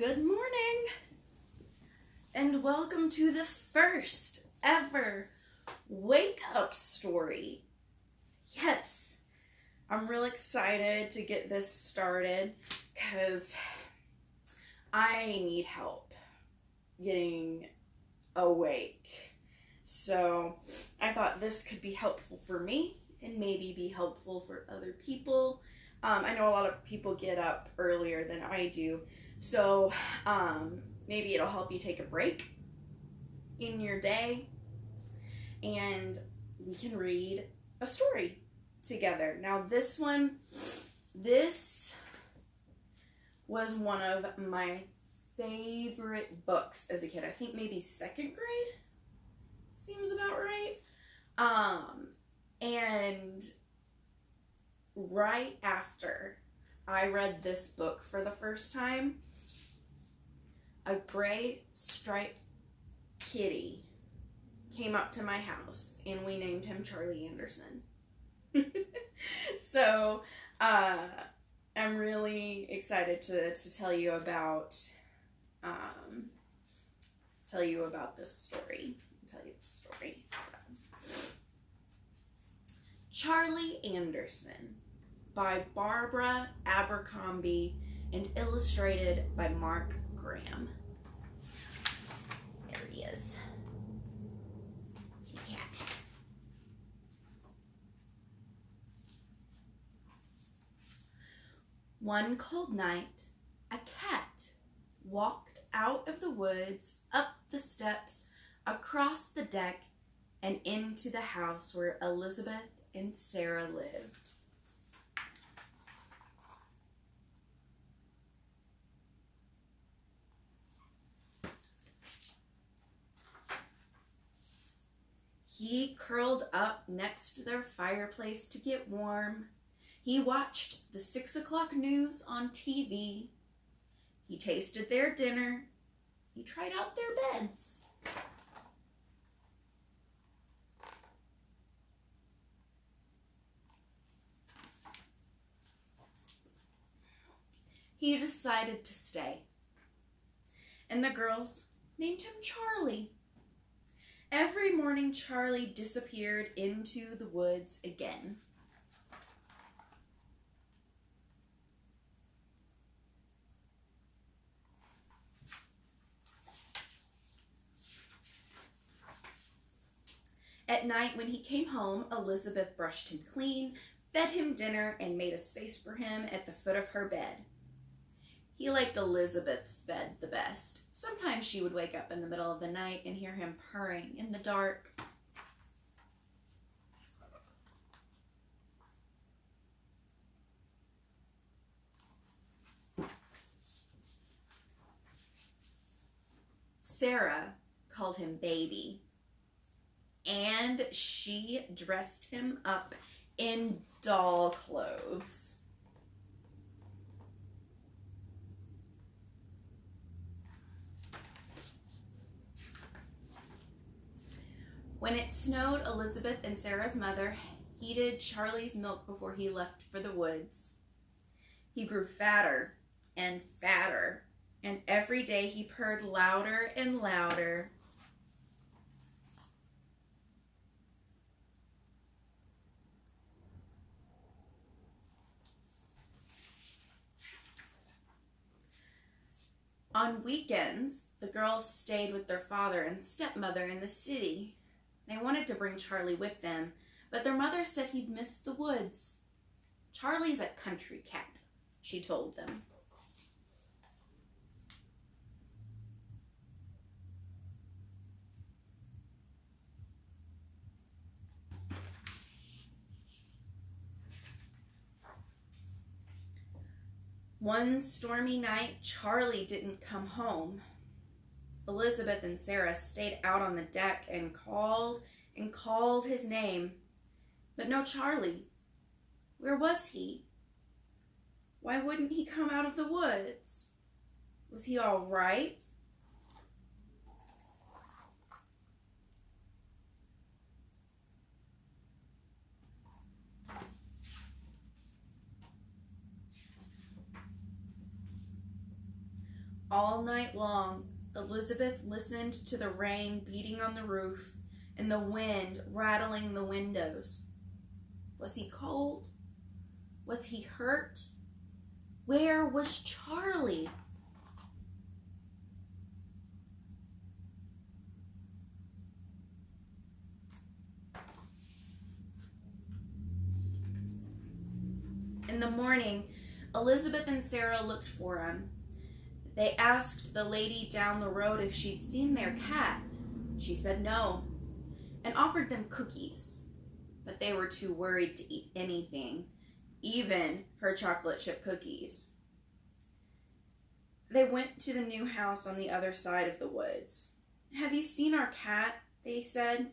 Good morning, and welcome to the first ever Wake Up story. Yes, I'm real excited to get this started because I need help getting awake. So I thought this could be helpful for me and maybe be helpful for other people. I know a lot of people get up earlier than I do. So maybe it'll help you take a break in your day and we can read a story together. Now this was one of my favorite books as a kid. I think maybe second grade seems about right. And right after I read this book for the first time, a gray striped kitty came up to my house and we named him Charlie Anderson. So I'm really excited to tell you about this story. So, Charlie Anderson by Barbara Abercrombie and illustrated by Mark Graham. There he is. The cat. One cold night, a cat walked out of the woods, up the steps, across the deck, and into the house where Elizabeth and Sarah lived. He curled up next to their fireplace to get warm. He watched the 6 o'clock news on TV. He tasted their dinner. He tried out their beds. He decided to stay. And the girls named him Charlie. Every morning, Charlie disappeared into the woods again. At night, when he came home, Elizabeth brushed him clean, fed him dinner, and made a space for him at the foot of her bed. He liked Elizabeth's bed the best. Sometimes she would wake up in the middle of the night and hear him purring in the dark. Sarah called him baby, and she dressed him up in doll clothes. When it snowed, Elizabeth and Sarah's mother heated Charlie's milk before he left for the woods. He grew fatter and fatter, and every day he purred louder and louder. On weekends, the girls stayed with their father and stepmother in the city. They wanted to bring Charlie with them, but their mother said he'd miss the woods. Charlie's a country cat, she told them. One stormy night, Charlie didn't come home. Elizabeth and Sarah stayed out on the deck and called his name. But no Charlie. Where was he? Why wouldn't he come out of the woods? Was he all right? All night long, Elizabeth listened to the rain beating on the roof and the wind rattling the windows. Was he cold? Was he hurt? Where was Charlie? In the morning, Elizabeth and Sarah looked for him. They asked the lady down the road if she'd seen their cat. She said no, and offered them cookies. But they were too worried to eat anything, even her chocolate chip cookies. They went to the new house on the other side of the woods. "Have you seen our cat?" they said.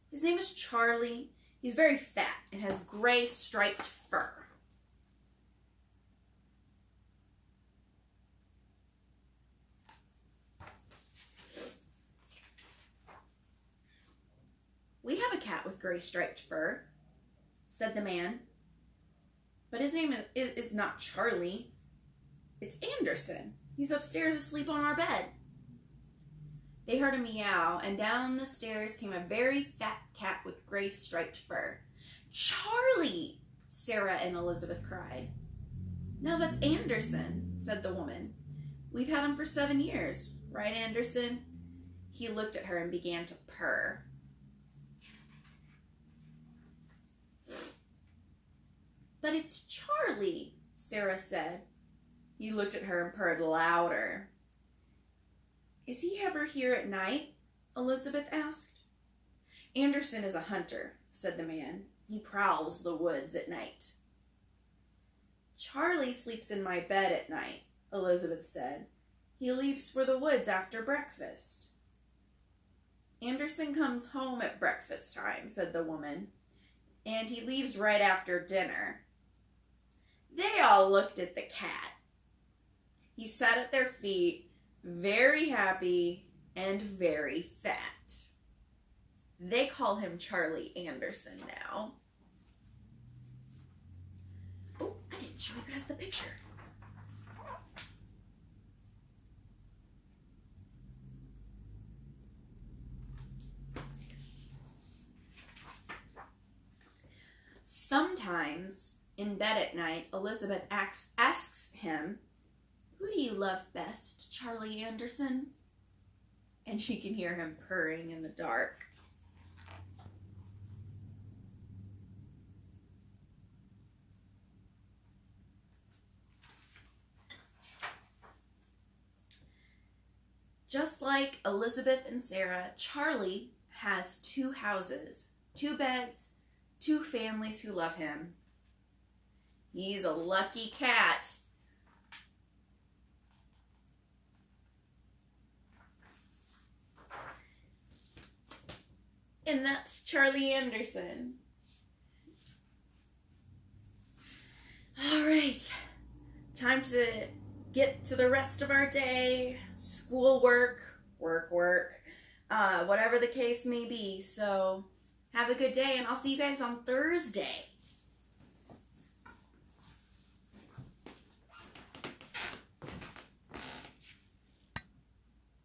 "His name is Charlie. He's very fat and has gray striped fur." "We have a cat with gray striped fur," said the man. "But his name is not Charlie. It's Anderson. He's upstairs asleep on our bed." They heard a meow, and down the stairs came a very fat cat with gray striped fur. "Charlie!" Sarah and Elizabeth cried. "No, that's Anderson," said the woman. "We've had him for 7 years. Right, Anderson?" He looked at her and began to purr. "But it's Charlie," Sarah said. He looked at her and purred louder. "Is he ever here at night?" Elizabeth asked. "Anderson is a hunter," said the man. "He prowls the woods at night." "Charlie sleeps in my bed at night," Elizabeth said. "He leaves for the woods after breakfast." "Anderson comes home at breakfast time," said the woman, "and he leaves right after dinner." They all looked at the cat. He sat at their feet, very happy and very fat. They call him Charlie Anderson now. Oh, I didn't show you guys the picture. Sometimes, in bed at night, Elizabeth asks him, "Who do you love best, Charlie Anderson?" And she can hear him purring in the dark. Just like Elizabeth and Sarah, Charlie has 2 houses, 2 beds, 2 families who love him. He's a lucky cat. And that's Charlie Anderson. All right, time to get to the rest of our day. Schoolwork, work, whatever the case may be. So have a good day, and I'll see you guys on Thursday.